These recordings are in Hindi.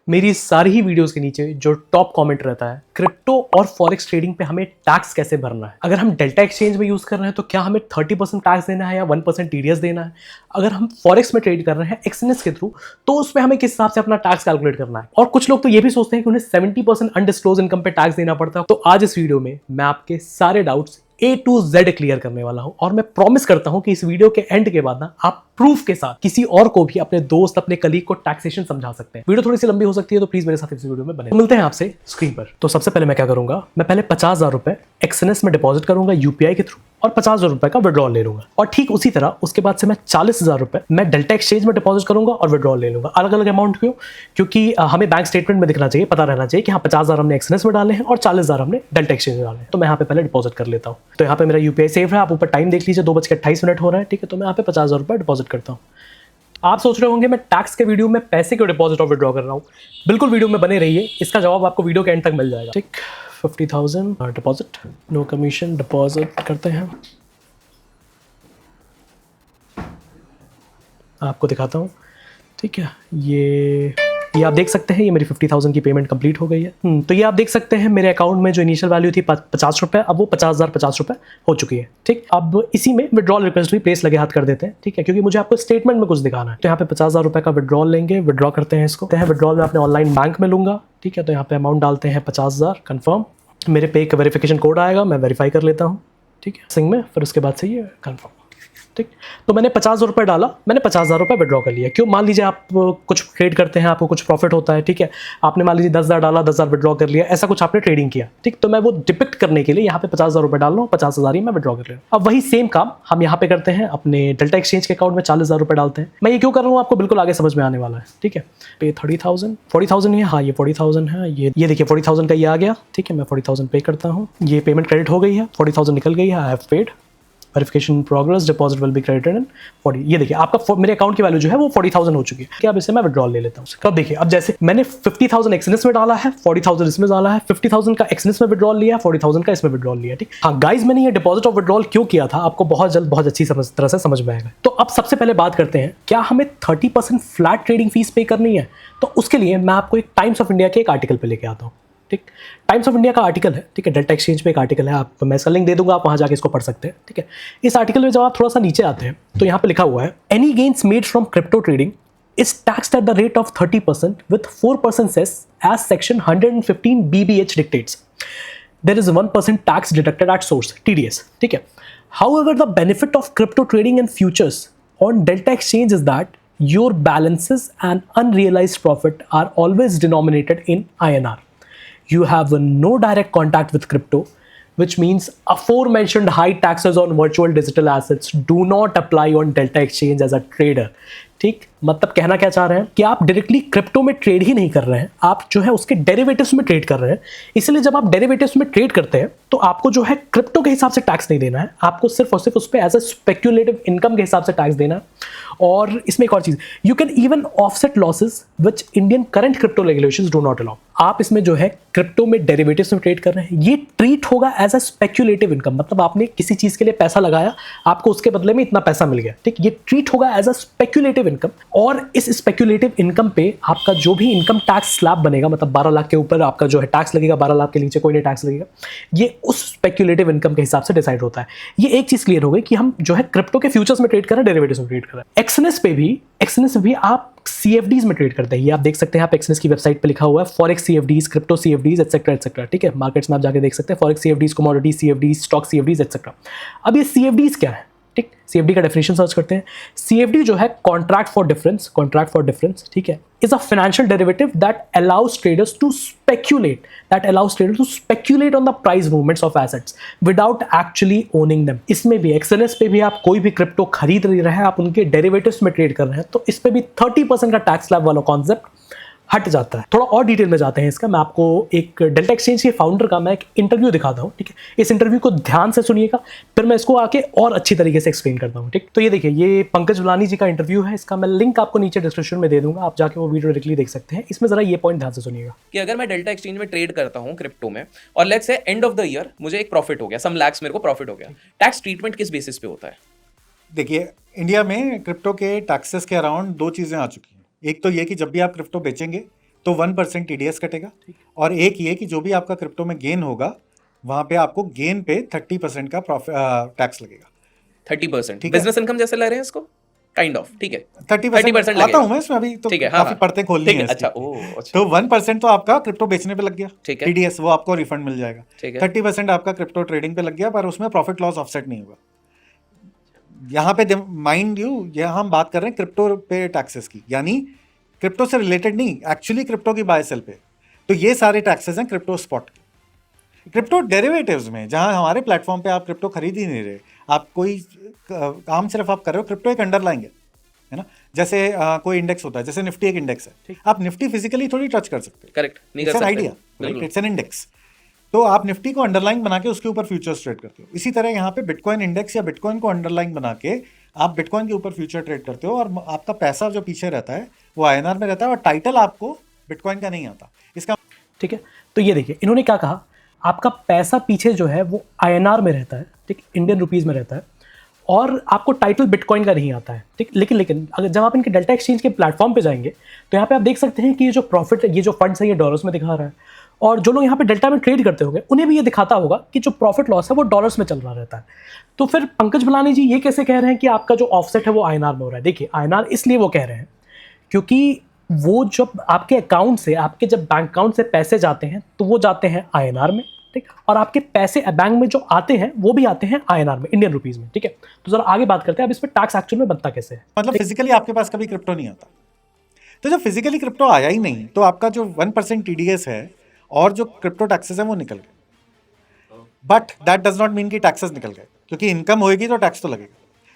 मेरी सारी ही वीडियोस के नीचे जो टॉप कमेंट रहता है, क्रिप्टो और फॉरेक्स ट्रेडिंग पे हमें टैक्स कैसे भरना है। अगर हम डेल्टा एक्सचेंज में यूज कर रहे हैं तो क्या हमें 30% टैक्स देना है या 1% टीडीएस देना है। अगर हम फॉरेक्स में ट्रेड कर रहे हैं एक्सएनएस के थ्रू तो उसमें हमें किस हिसाब से अपना टैक्स कैलकुलेट करना है। और कुछ लोग तो ये भी सोचते हैं कि उन्हें 70% अनडिस्क्लोज इनकम पे टैक्स देना पड़ता है। तो आज इस वीडियो में मैं आपके सारे doubts A to Z clear करने वाला हूं और मैं प्रॉमिस करता हूं कि इस वीडियो के एंड के बाद ना आप प्रूफ के साथ किसी और को भी, अपने दोस्त, अपने कलीग को टैक्सेशन समझा सकते हैं। वीडियो थोड़ी सी लंबी हो सकती है तो प्लीज मेरे साथ इस वीडियो में बने। मिलते हैं आपसे स्क्रीन पर। तो सबसे पहले मैं क्या करूंगा, मैं पहले 50,000 रुपए एक्सएनएस में डिपॉजिट करूंगा यूपीआई के थ्रू और 50,000 रुपए का विड्रॉल ले लूंगा। और ठीक उसी तरह उसके बाद से मैं 40,000 रुपए मैं डेल्टा एक्सचेंज में डिपॉजिट करूंगा और विड्रॉल ले लूंगा। अलग अलग अमाउंट क्यों? क्योंकि हमें बैंक स्टेटमेंट में दिखना चाहिए, पता रहना चाहिए कि हाँ 50,000 हमने एक्सएनएस में डाले हैं और 40,000 हमने डेल्टा एक्सचेंज में डाले हैं। तो मैं यहाँ पे पहले डिपॉजिट कर लेता हूँ। तो यहाँ पे मेरा यूपीआई सेव है। आप ऊपर टाइम देख लीजिए, 2:28 हो रहा है। ठीक है, तो मैं यहाँ पे 50,000 रुपए डिपॉजिट करता हूँ। आप सोच रहे होंगे मैं टैक्स के वीडियो में पैसे क्यों डिपॉजिट और विड्रॉ कर रहा हूँ। बिल्कुल वीडियो में बने रहिए, इसका जवाब आपको वीडियो के एंड तक मिल जाएगा। ठीक, 50,000 डिपॉजिट, नो कमीशन, डिपॉजिट करते हैं। आपको दिखाता हूँ। ठीक है, ये आप देख सकते हैं, ये मेरी 50,000 की पेमेंट कंप्लीट हो गई है। तो ये आप देख सकते हैं मेरे अकाउंट में जो इनिशियल वैल्यू थी 50 रुपये, अब वो 50,050 रुपये हो चुकी है। ठीक, अब इसी में विड्रॉल रिक्वेस्ट भी प्लेस लगे हाथ कर देते हैं। ठीक है, क्योंकि मुझे आपको स्टेटमेंट में कुछ दिखाना है। तो यहाँ पे 50,000 रुपये का विड्रॉल लेंगे, विड्रॉ करते हैं इसको। विड्रॉल में अपने ऑनलाइन बैंक में लूंगा। ठीक है, तो यहाँ पे अमाउंट डालते हैं 50,000, कन्फर्म। मेरे पे एक वेरिफिकेशन कोड आएगा, मैं वेरीफाई कर लेता हूँ। ठीक है, सिंह में, फिर उसके बाद से ये कन्फर्म। ठीक, तो मैंने 50,000 रुपये डाला, मैंने 50,000 रुपये विड्रॉ कर लिया। क्यों? मान लीजिए आप कुछ ट्रेड करते हैं, आपको कुछ प्रॉफिट होता है। ठीक है, आपने मान लीजिए 10,000 डाला, 10,000 विड्रॉ कर लिया, ऐसा कुछ आपने ट्रेडिंग किया। ठीक, तो मैं वो डिपिक्ट करने के लिए यहाँ पे 50,000 रुपये डाल रहा हूँ, 50,000 ही मैं विड्रॉ कर लिया। अब वही सेम काम हम यहाँ पे करते हैं, अपने डेल्टा एक्सचेंज के अकाउंट में 40,000 रुपये डालते हैं। मैं ये क्यों कर रहा हूँ आपको बिल्कुल आगे समझ में आने वाला है। ठीक है, पे 30,000, 40,000 ही है। हाँ, ये 40,000 है। ये देखिए 40,000 का ये आ गया। ठीक है, मैं 40,000 पे करता हूँ। ये पेमेंट क्रेडिट हो गई है, 40,000 निकल गई है। I have paid, verification progress, deposit will be credited in 40। ये देखिए आपका मेरे अकाउंट की वैल्यू जो है वो 40,000 हो चुकी है। क्या, अब इसे मैं विड्रॉल ले लेता हूँ। कब? देखिए, अब जैसे मैंने 50,000 एक्सएनएस में डाला है, 40,000 इसमें डाला है, 50,000 का एक्सएनएस में विड्रॉल लिया, 40,000 का इसमें विड्रॉल लिया। ठीक, हाँ गाइज, मैंने ये डिपॉजिट और विड्रॉल क्यों किया था आपको बहुत जल्द बहुत अच्छी तरह से समझ में आएगा। तो अब सबसे पहले बात करते हैं, क्या हमें 30% फ्लैट ट्रेडिंग फीस पे करनी है? तो उसके लिए मैं आपको एक टाइम्स ऑफ इंडिया के एक आर्टिकल पे लेके आता हूँ। ठीक, टाइम्स ऑफ इंडिया का आर्टिकल है। ठीक है, डेल्टा एक्सचेंज पे एक आर्टिकल है, आप, मैं इसका लिंक दे दूंगा, आप वहां जाके इसको पढ़ सकते हैं। ठीक है, इस आर्टिकल में जब आप थोड़ा सा नीचे आते हैं तो यहाँ पे लिखा हुआ है, any gains made from crypto trading is taxed at the rate of 30% with 4% cess as section 115 BBH dictates. There is 1% tax deducted at source, TDS. ठीक है, however the benefit of crypto trading and futures on Delta Exchange is that your balances and unrealized profit are always denominated in INR. You have no direct contact with crypto, which means aforementioned high taxes on virtual digital assets do not apply on Delta Exchange as a trader. ठीक, मतलब कहना क्या चाह रहे हैं कि आप डायरेक्टली क्रिप्टो में ट्रेड ही नहीं कर रहे हैं, आप जो है उसके डेरिवेटिव्स में ट्रेड कर रहे हैं। इसलिए जब आप डेरिवेटिव्स में ट्रेड करते हैं तो आपको जो है क्रिप्टो के हिसाब से टैक्स नहीं देना है, आपको सिर्फ और सिर्फ उस पर एज ए स्पेक्यूलेटिव इनकम के हिसाब से टैक्स देना है। और इसमें एक और चीज, you can even offset losses which Indian current crypto regulations do not allow. आप इसमें जो है क्रिप्टो में डेरिवेटिव्स में ट्रेड कर रहे हैं, ये ट्रीट होगा एज अ स्पेक्यूलेटिव इनकम। मतलब आपने किसी चीज के लिए पैसा लगाया, आपको उसके बदले में इतना पैसा मिल गया। ठीक, ये ट्रीट होगा एज अ स्पेक्यूलेटिव इनकम। और इस स्पेक्यूलेटिव इनकम पे आपका जो भी इनकम टैक्स स्लैब बनेगा, मतलब 12 लाख के ऊपर आपका जो है टैक्स लगेगा, 12 लाख के नीचे कोई नहीं टैक्स लगेगा, ये उस स्पेक्यूलेटिव इनकम के हिसाब से डिसाइड होता है। ये एक चीज क्लियर हो गई कि हम जो है क्रिप्टो के फ्यूचर्स में ट्रेड कर रहे हैं, डेरिवेटिव्स में ट्रेड कर रहे हैं। एक्सएनएस पे भी आप CFDs में ट्रेड करते हैं। ये आप देख सकते हैं, आप एक्सएनएस की वेबसाइट पे लिखा हुआ है forex CFDs, crypto CFDs etcetera etcetera. ठीक है, मार्केट्स में आप जाके देख सकते हैं forex CFDs, commodity CFDs, stock CFDs etcetera. अब ये CFDs क्या है? ठीक, CFD का डेफिनेशन सर्च करते हैं। CFD जो है कॉन्ट्रैक्ट फॉर डिफरेंस, ठीक है, is a financial derivative that allows traders to speculate on the price movements of assets without actually owning them. इसमें भी एक्सएनएस पे भी आप कोई भी क्रिप्टो खरीद नहीं रहे हैं, आप उनके डेरिवेटिव्स में ट्रेड कर रहे हैं, तो इस पे भी 30% का टैक्स स्लैब वाला कॉन्सेप्ट हट जाता है। थोड़ा और डिटेल में जाते हैं इसका। मैं आपको एक डेल्टा एक्सचेंज के फाउंडर का मैं एक इंटरव्यू दिखाता हूँ। ठीक है, इस इंटरव्यू को ध्यान से सुनिएगा, फिर मैं इसको आके और अच्छी तरीके से एक्सप्लेन करता हूँ। ठीक, तो ये देखिए, ये पंकज वलानी जी का इंटरव्यू है, इसका मैं लिंक आपको नीचे डिस्क्रिप्शन में दे दूंगा, आप जाके वो वीडियो डायरेक्टली देख सकते हैं। इसमें जरा ये पॉइंट ध्यान से सुनिएगा कि अगर मैं डेल्टा एक्सचेंज में ट्रेड करता हूँ क्रिप्टो में और let's say end of the year मुझे एक प्रॉफिट हो गया, सम लैक्स मेरे को प्रॉफिट हो गया, टैक्स ट्रीटमेंट किस बेसिस पे होता है? देखिए, इंडिया में क्रिप्टो के टैक्सेस के अराउंड दो चीज़ें आ चुकी हैं। एक तो ये कि जब भी आप क्रिप्टो बेचेंगे तो 1% TDS कटेगा, और एक ये कि जो भी आपका क्रिप्टो में गेन होगा वहां पे आपको गेन पे 30% का टैक्स लगेगा। 30%। ठीक है। बिजनेस इनकम जैसे ले रहे हैं इसको, काइंड ऑफ, ठीक है। 30% आता हूं मैं इसमें, अभी तो ठीक है, हाँ, काफी हाँ। परतें खोलनी ठीक है है, इसकी। अच्छा, ओह, अच्छा। तो 1% तो आपका क्रिप्टो बेचने पे लग गया, ठीक है। TDS वो आपको रिफंड मिल जाएगा। ठीक है। 30% आपका क्रिप्टो ट्रेडिंग पे लग गया, पर उसमें प्रॉफिट लॉस ऑफसेट नहीं होगा। यहाँ पे माइंड यू, यहाँ हम बात कर रहे हैं क्रिप्टो पे टैक्सेस की, यानी क्रिप्टो से रिलेटेड नहीं, एक्चुअली क्रिप्टो की बाय सेल पे। तो ये सारे टैक्सेस हैं क्रिप्टो स्पॉट के। क्रिप्टो डेरिवेटिव्स में, जहां हमारे प्लेटफॉर्म पे आप क्रिप्टो खरीद ही नहीं रहे, आप कोई काम सिर्फ आप कर रहे हो, क्रिप्टो एक अंडरलाइंग है ना। जैसे कोई इंडेक्स होता है, जैसे निफ्टी एक इंडेक्स है, आप निफ्टी फिजिकली थोड़ी टच कर सकते, करेक्ट, नहीं कर इट्स एन सकते। आइडिया, बिल्कुल। It's an index. तो आप निफ्टी को अंडरलाइन बना के उसके ऊपर फ्यूचर्स ट्रेड करते हो। इसी तरह यहाँ पे बिटकॉइन इंडेक्स या बिटकॉइन को अंडरलाइन बना के आप बिटकॉइन के ऊपर फ्यूचर ट्रेड करते हो, और आपका पैसा जो पीछे रहता है वो INR में रहता है, और टाइटल आपको बिटकॉइन का नहीं आता। इसका ठीक है, तो ये देखिए इन्होंने क्या कहा, आपका पैसा पीछे जो है वो INR में रहता है, ठीक, इंडियन रुपीज़ में रहता है, और आपको टाइटल बिटकॉइन का नहीं आता है, ठीक। लेकिन अगर जब आप इनके डेल्टा एक्सचेंज के प्लेटफॉर्म पे जाएंगे तो यहाँ पे आप देख सकते हैं कि ये जो प्रॉफिट है, ये जो फंड्स है, ये डॉलर्स में दिखा रहा है, और जो लोग यहाँ पे डेल्टा में ट्रेड करते होंगे उन्हें भी ये दिखाता होगा कि जो प्रॉफिट लॉस है वो डॉलर्स में चल रहा रहता है। तो फिर पंकज भलानी जी ये कैसे कह रहे हैं कि आपका जो ऑफसेट है वो INR में हो रहा है? देखिए INR इसलिए वो कह रहे हैं क्योंकि वो जब आपके अकाउंट से, आपके जब बैंक अकाउंट से पैसे जाते हैं तो वो जाते हैं INR में, ठीक, और आपके पैसे बैंक में जो आते हैं वो भी आते हैं INR में, इंडियन रुपीज़ में, ठीक है। तो जरा आगे बात करते हैं अब इस पर टैक्स एक्चुअल में बनता कैसे है। मतलब फिजिकली आपके पास कभी क्रिप्टो नहीं आता, तो जब फिजिकली क्रिप्टो आया ही नहीं तो आपका जो 1% TDS है और जो क्रिप्टो टैक्सेस है वो निकल गए। But that does not mean कि टैक्सेस निकल गए, क्योंकि इनकम होएगी तो टैक्स तो लगेगा।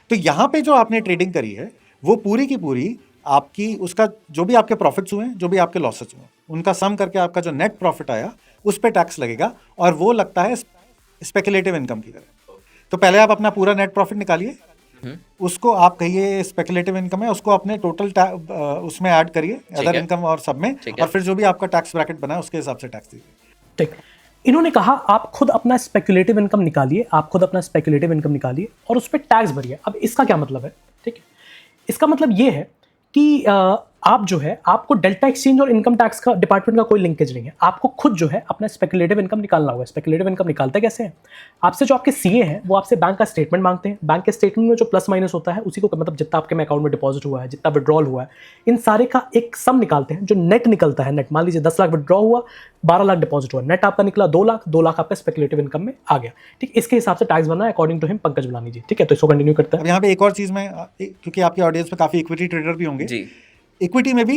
तो यहाँ पे जो आपने ट्रेडिंग करी है वो पूरी की पूरी आपकी, उसका जो भी आपके प्रॉफिट्स हुए, जो भी आपके लॉसेस हुए, उनका सम करके आपका जो नेट प्रॉफिट आया उस पर टैक्स लगेगा, और वो लगता है स्पेकुलेटिव इनकम की तरह। तो पहले आप अपना पूरा नेट प्रॉफिट निकालिए, उसको आप कहिए स्पेकुलेटिव इनकम है, उसको अपने टोटल उसमें ऐड करिए, अदर इनकम और सब में, और फिर जो भी आपका टैक्स ब्रैकेट बना है उसके हिसाब से टैक्स दीजिए। ठीक, इन्होंने कहा आप खुद अपना स्पेकुलेटिव इनकम निकालिए, आप खुद अपना स्पेकुलेटिव इनकम निकालिए और उस पर टैक्स भरिए। अब इसका क्या मतलब है? ठीक है, इसका मतलब ये है कि आप जो है, आपको डेल्टा एक्सचेंज और इनकम टैक्स का डिपार्टमेंट का कोई लिंकेज नहीं है, आपको खुद जो है अपना स्पेकुलेटिव इनकम निकालना होगा। स्पेकुलेटिव इनकम निकालते कैसे हैं? आपसे जो आपके CA हैं वो आपसे बैंक का स्टेटमेंट मांगते हैं, बैंक के स्टेटमेंट में जो प्लस माइनस होता है उसी को, मतलब जितना आपके में अकाउंट में डिपॉजिट हुआ है, जितना विड्रॉल हुआ है, इन सारे का एक सम निकालते हैं जो नेट निकलता है। नेट मान लीजिए 10 लाख विड्रॉ हुआ, 12 लाख डिपॉजिट हुआ, नेट आपका निकला 2 लाख, 2 लाख आपका स्पेकुलेटिव इनकम में आ गया, ठीक। इसके हिसाब से टैक्स बनना है अकॉर्डिंग टू हिम, पंकज भलानी जी, ठीक है। तो इसको कंटिन्यू करते हैं। अब यहाँ पे एक और चीज में, क्योंकि आपके ऑडियंस में काफी इक्विटी ट्रेडर भी होंगे जी। इक्विटी में भी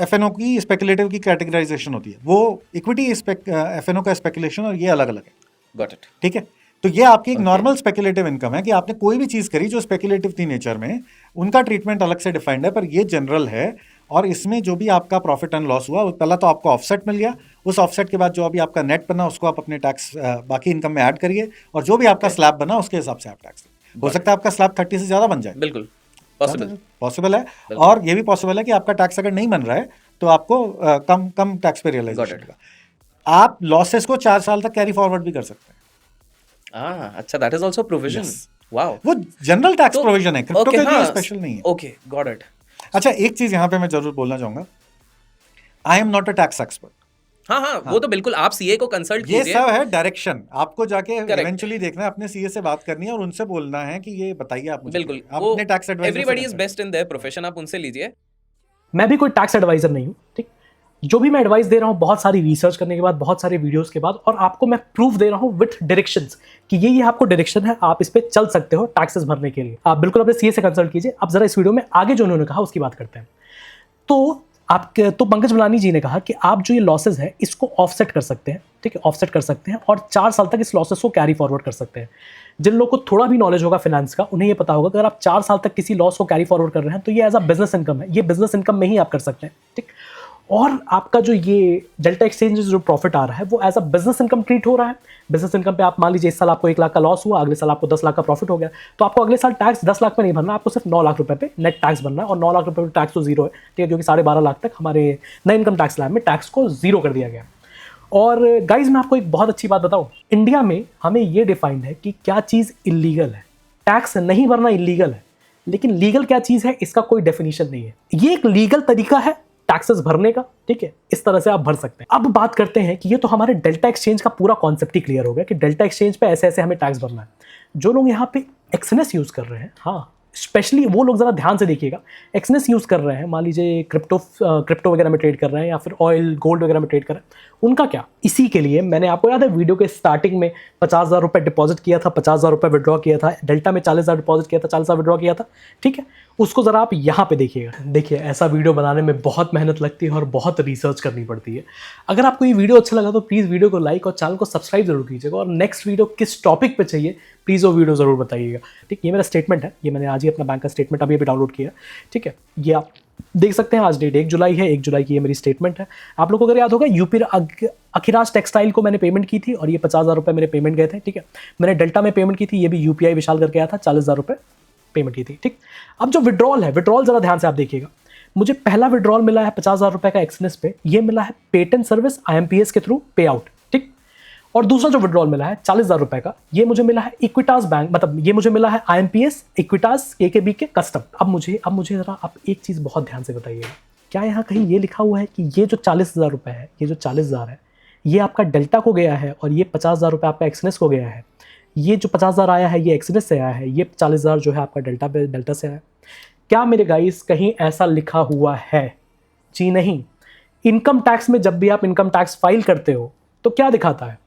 FNO की स्पेकुलेटिव की कैटेगराइजेशन होती है, वो इक्विटी FNO का स्पेकुलेशन और ये अलग अलग है। Got it. ठीक है, तो ये आपकी एक नॉर्मल स्पेकुलेटिव इनकम है कि आपने कोई भी चीज करी जो स्पेकुलेटिव थी नेचर में, उनका ट्रीटमेंट अलग से डिफाइंड है, पर ये जनरल है। और इसमें जो भी आपका प्रॉफिट एंड लॉस हुआ, पहला तो आपको ऑफसेट मिल गया, उस ऑफसेट के बाद जो अभी आपका नेट बना उसको आप अपने टैक्स बाकी इनकम में ऐड करिए, और जो भी आपका स्लैब बना उसके हिसाब से आप टैक्स। हो सकता है आपका स्लैब 30 से ज्यादा बन जाए, बिल्कुल पॉसिबल है, और ये भी पॉसिबल है कि आपका टैक्स अगर नहीं बन रहा है तो आपको कम टैक्स पे रियलाइजेशन होगा। आप लॉसेस को 4 साल तक कैरी फॉरवर्ड भी कर सकते हैं। अच्छा, that is also provision. Wow, वो जनरल टैक्स प्रोविजन है, क्रिप्टो के लिए स्पेशल नहीं है। Okay, got it. अच्छा, एक चीज यहाँ पे मैं जरूर बोलना चाहूंगा, I am not a tax expert. हाँ, वो तो बिल्कुल, आप CA को कंसल्ट कीजिए। ये सब है डायरेक्शन, आपको जाके इवेंचुअली देखना है, अपने CA से बात करनी है और उनसे बोलना है कि ये बताइए आप मुझे। बिल्कुल, आप अपने tax adviser, everybody is best in their profession, आप उनसे लीजिए। मैं भी कोई टैक्स एडवाइजर नहीं हूँ, ठीक। जो भी मैं एडवाइस दे रहा हूँ बहुत सारी रिसर्च करने के बाद, बहुत सारे वीडियोस के बाद, और आपको मैं प्रूफ दे रहा हूँ विथ डायरेक्शंस कि ये आपको डायरेक्शन है, आप इस पे चल सकते हो टैक्सेस भरने के लिए। आप बिल्कुल अपने CA से कंसल्ट कीजिए। अब जरा इस वीडियो में आगे जो उन्होंने कहा उसकी बात करते हैं। तो पंकज भलानी जी ने कहा कि आप जो ये लॉसेस है इसको ऑफसेट कर सकते हैं, ठीक है, ऑफसेट कर सकते हैं, और 4 साल तक इस लॉसेस को कैरी फॉरवर्ड कर सकते हैं। जिन लोगों को थोड़ा भी नॉलेज होगा फाइनेंस का, उन्हें ये पता होगा कि अगर आप 4 साल तक किसी लॉस को कैरी फॉरवर्ड कर रहे हैं तो ये एज अ बिजनेस इनकम है, ये बिजनेस इनकम में ही आप कर सकते हैं, ठीक। और आपका जो ये डेल्टा एक्सचेंज जो प्रॉफिट आ रहा है वो as a business income treat हो रहा है। बिजनेस इनकम पे आप मान लीजिए इस साल आपको 1 लाख का लॉस हुआ, अगले साल आपको 10 लाख का प्रॉफिट हो गया, तो आपको अगले साल टैक्स 10 लाख पे नहीं भरना, आपको सिर्फ 9 लाख रुपए पे नेट टैक्स भरना है। और 9 लाख रुपए पे टैक्स तो जीरो है, ठीक है, क्योंकि 12.5 लाख तक हमारे नए इनकम टैक्स स्लैब में टैक्स को जीरो कर दिया गया। और गाइज मैं आपको एक बहुत अच्छी बात बताऊं, इंडिया में हमें ये डिफाइंड है कि क्या चीज़ इलीगल है। टैक्स नहीं भरना इलीगल है, लेकिन लीगल क्या चीज़ है इसका कोई डेफिनेशन नहीं है। ये एक लीगल तरीका है टैक्सेस भरने का, ठीक है, इस तरह से आप भर सकते हैं। अब बात करते हैं कि ये तो हमारे डेल्टा एक्सचेंज का पूरा कॉन्सेप्ट ही क्लियर हो गया कि डेल्टा एक्सचेंज पे ऐसे ऐसे हमें टैक्स भरना है। जो लोग यहाँ पे एक्सएनएस यूज कर रहे हैं, हाँ स्पेशली वो लोग ज़रा ध्यान से देखिएगा, एक्सएनएस यूज़ कर रहे हैं, मान लीजिए क्रिप्टो वगैरह में ट्रेड कर रहे हैं या फिर ऑयल गोल्ड वगैरह में ट्रेड कर रहे हैं, उनका क्या? इसी के लिए मैंने आपको याद है वीडियो के स्टार्टिंग में 50,000 रुपये डिपॉजिट किया था, 50,000 रुपये विड्रॉ किया था, डेल्टा में 40,000 डिपॉजिट किया था, 40,000 विड्रॉ किया था, ठीक है, उसको ज़रा आप यहाँ पे देखिएगा। देखिए ऐसा वीडियो बनाने में बहुत मेहनत लगती है और बहुत रिसर्च करनी पड़ती है। अगर आपको ये वीडियो अच्छा लगा तो प्लीज़ वीडियो को लाइक और चैनल को सब्सक्राइब जरूर कीजिएगा, और नेक्स्ट वीडियो किस टॉपिक पे चाहिए प्लीज़ वो वीडियो ज़रूर बताइएगा। ठीक, ये मेरा स्टेटमेंट है, ये मैंने आज ही अपना बैंक का स्टेटमेंट अभी डाउनलोड किया, ठीक है, ये आप देख सकते हैं। आज डेट 1 जुलाई है, 1 जुलाई की ये मेरी स्टेटमेंट है। आप लोगों को अगर याद होगा यूपी अखिराज टेक्सटाइल को मैंने पेमेंट की थी और ये 50,000 रुपये मेरे पेमेंट गए थे, ठीक है। मैंने डेल्टा में पेमेंट की थी, ये भी यूपीआई विशाल करके आया था, 40,000 रुपये पेमेंट की थी, ठीक। अब जो विड्रॉल है, विड्रॉल ज़रा ध्यान से आप देखिएगा। मुझे पहला विड्रॉल मिला है 50,000 रुपये का एक्सएनएस पे, ये मिला है पेटेंट सर्विस IMPS के थ्रू पे आउट, ठीक। और दूसरा जो विड्रॉल मिला है 40,000 रुपये का, ये मुझे मिला है इक्विटास बैंक, मतलब ये मुझे मिला है IMPS इक्विटास KKB के कस्टम। अब मुझे ज़रा आप एक चीज़ बहुत ध्यान से बताइएगा, क्या यहाँ कहीं ये लिखा हुआ है कि ये जो 40,000 रुपये है, ये जो 40,000 है, ये आपका डेल्टा को गया है और ये 50,000 रुपये आपका एक्सएनएस को गया है? ये जो 50,000 आया है ये एक्सएनएस से आया है, ये 40,000 जो है आपका डेल्टा से आया है? क्या मेरे गाइस कहीं ऐसा लिखा हुआ है? जी नहीं। इनकम टैक्स में जब भी आप इनकम टैक्स फाइल करते हो तो क्या दिखाता है?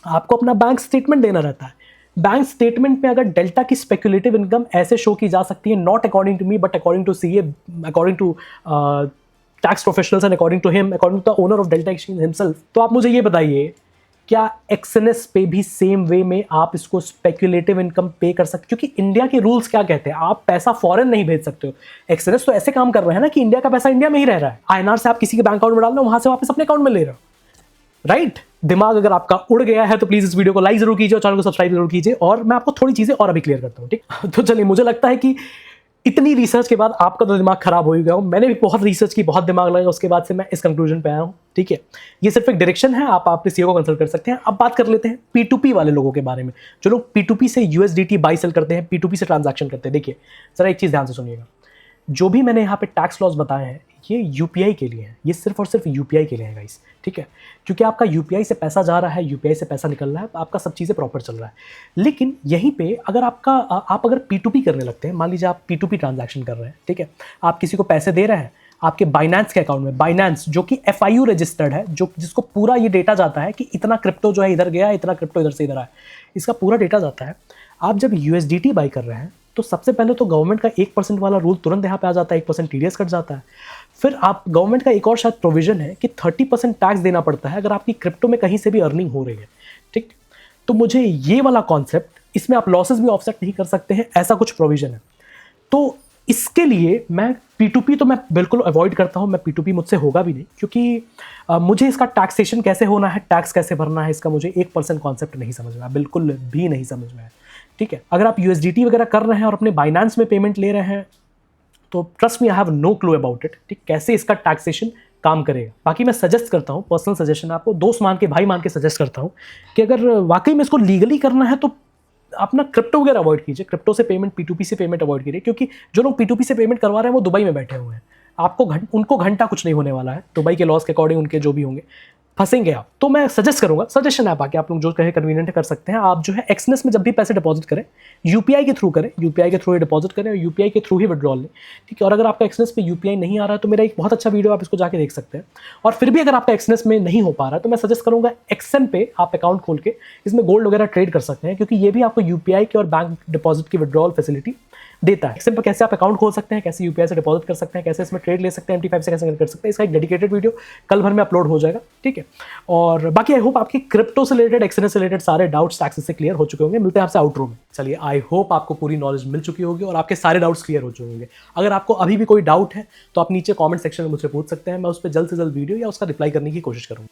आपको अपना बैंक स्टेटमेंट देना रहता है। बैंक स्टेटमेंट में अगर डेल्टा की स्पेक्युलेटिव इनकम ऐसे शो की जा सकती है, not according to me but according to CA, according to tax professionals and according to him, according to the owner of Delta Exchange himself. तो आप मुझे ये बताइए, क्या एक्सएनएस पे भी सेम वे में आप इसको स्पेक्युलेटिव इनकम पे कर सकते? क्योंकि इंडिया के रूल्स क्या कहते हैं, आप पैसा फॉरेन नहीं भेज सकते हो। एक्सएनएस तो ऐसे काम कर रहे हैं ना कि इंडिया का पैसा इंडिया में ही रह रहा है। INR से आप किसी के बैंक अकाउंट में डाल रहे हो, वहां से वापस अपने अकाउंट में ले रहे हो, राइट? दिमाग अगर आपका उड़ गया है तो प्लीज इस वीडियो को लाइक जरूर कीजिए और चैनल को सब्सक्राइब जरूर कीजिए, और मैं आपको थोड़ी चीजें और अभी क्लियर करता हूँ, ठीक। तो चलिए, मुझे लगता है कि इतनी रिसर्च के बाद आपका तो दिमाग खराब हो ही गया हो। मैंने भी बहुत रिसर्च की, बहुत दिमाग लगाया, उसके बाद से मैं इस कंक्लूजन पे आया हूँ, ठीक है। ये सिर्फ एक डायरेक्शन है, आप अपने CEO को कंसल्ट कर सकते हैं। अब बात कर लेते हैं P2P वाले लोगों के बारे में, जो लोग P2P से USDT बाई सेल करते हैं, P2P से ट्रांजैक्शन करते हैं। देखिए जरा एक चीज़ ध्यान से सुनिएगा, जो भी मैंने यहाँ पे टैक्स लॉस बताए हैं ये UPI के लिए है, ये सिर्फ और सिर्फ UPI के लिए है गाइस, ठीक है। क्योंकि आपका UPI से पैसा जा रहा है, UPI से पैसा निकल रहा है, आपका सब चीज़ें प्रॉपर चल रहा है। लेकिन यहीं पे अगर आप अगर P2P करने लगते हैं, मान लीजिए आप P2P ट्रांजैक्शन कर रहे हैं, ठीक है, आप किसी को पैसे दे रहे हैं आपके बाइनेंस के अकाउंट में, बाइनेंस जो कि FIU रजिस्टर्ड है, जो जिसको पूरा ये डेटा जाता है कि इतना क्रिप्टो जो है इधर गया, इतना क्रिप्टो इधर से इधर आया, इसका पूरा डेटा जाता है। आप जब USDT बाई कर रहे हैं तो सबसे पहले तो गवर्नमेंट का 1% वाला रूल तुरंत यहाँ पे आ जाता है, 1% TDS कट जाता है। फिर आप गवर्नमेंट का एक और शायद प्रोविजन है कि 30% टैक्स देना पड़ता है अगर आपकी क्रिप्टो में कहीं से भी अर्निंग हो रही है, ठीक। तो मुझे ये वाला कॉन्सेप्ट, इसमें आप लॉसेस भी ऑफसेट नहीं कर सकते हैं, ऐसा कुछ प्रोविजन है। तो इसके लिए मैं P2P तो मैं बिल्कुल अवॉइड करता हूँ, मैं P2P मुझसे होगा भी नहीं, क्योंकि मुझे इसका टैक्सेशन कैसे होना है, टैक्स कैसे भरना है, इसका मुझे 1% कॉन्सेप्ट नहीं समझ में आया, बिल्कुल भी नहीं समझ में आया, ठीक है। अगर आप USDT वगैरह कर रहे हैं और अपने बाइनेंस में पेमेंट ले रहे हैं तो trust me, I have no clue about it, ठीक, कैसे इसका टैक्सेशन काम करेगा। बाकी मैं सजेस्ट करता हूँ, पर्सनल सजेशन आपको, दोस्त मान के, भाई मान के सजेस्ट करता हूँ कि अगर वाकई में इसको लीगली करना है तो अपना क्रिप्टो वगैरह अवॉइड कीजिए, क्रिप्टो से पेमेंट, P2P से पेमेंट अवॉइड कीजिए, क्योंकि जो लोग P2P से पेमेंट करवा रहे हैं वो दुबई में बैठे हुए हैं, आपको उनको घंटा कुछ नहीं होने वाला है, दुबई के लॉस के अकॉर्डिंग उनके जो भी होंगे फंसेंगे आप। तो मैं सजेस्ट करूंगा, सजेशन है, बाकी आप लोग जो कहे कन्वीनियंट कर सकते हैं, आप जो है एक्सएनएस में जब भी पैसे डिपॉजिट करें UPI के थ्रू करें, UPI के थ्रू ही डिपॉजिट करें और UPI के थ्रू ही विड्रॉल लें, ठीक है। और अगर आपका एक्सएनएस पे UPI नहीं आ रहा है तो मेरा एक बहुत अच्छा वीडियो आप इसको जाके देख सकते हैं। और फिर भी अगर आपका एक्सएनएस में नहीं हो पा रहा है तो मैं सजेस्ट करूंगा XM पे आप अकाउंट खोल के इसमें गोल्ड वगैरह ट्रेड कर सकते हैं, क्योंकि ये भी आपको UPI के और बैंक डिपॉजिट की विड्रॉल फैसिलिटी देता है। XM पर कैसे आप अकाउंट खोल सकते हैं, कैसे UPI से डिपॉजिट कर सकते हैं, कैसे इसमें ट्रेड ले सकते हैं, MT5 से कैसे कर सकते हैं, इसका एक डेडिकेटेड वीडियो कल भर में अपलोड हो जाएगा, ठीक है। और बाकी आई होप आपकी क्रिप्टो से रिलेटेड, एक्सएनएस से रिलेटेड सारे डाउट्स टैक्सेस से क्लियर हो चुके होंगे। मिलते हैं आपसे आउटरो में। चलिए, आई होप आपको पूरी नॉलेज मिल चुकी होगी और आपके सारे डाउट्स क्लियर हो चुके होंगे। अगर आपको अभी भी कोई डाउट है तो आप नीचे कमेंट सेक्शन में मुझसे पूछ सकते हैं, मैं उस पर जल्द से जल्द वीडियो या उसका रिप्लाई करने की कोशिश करूँगा।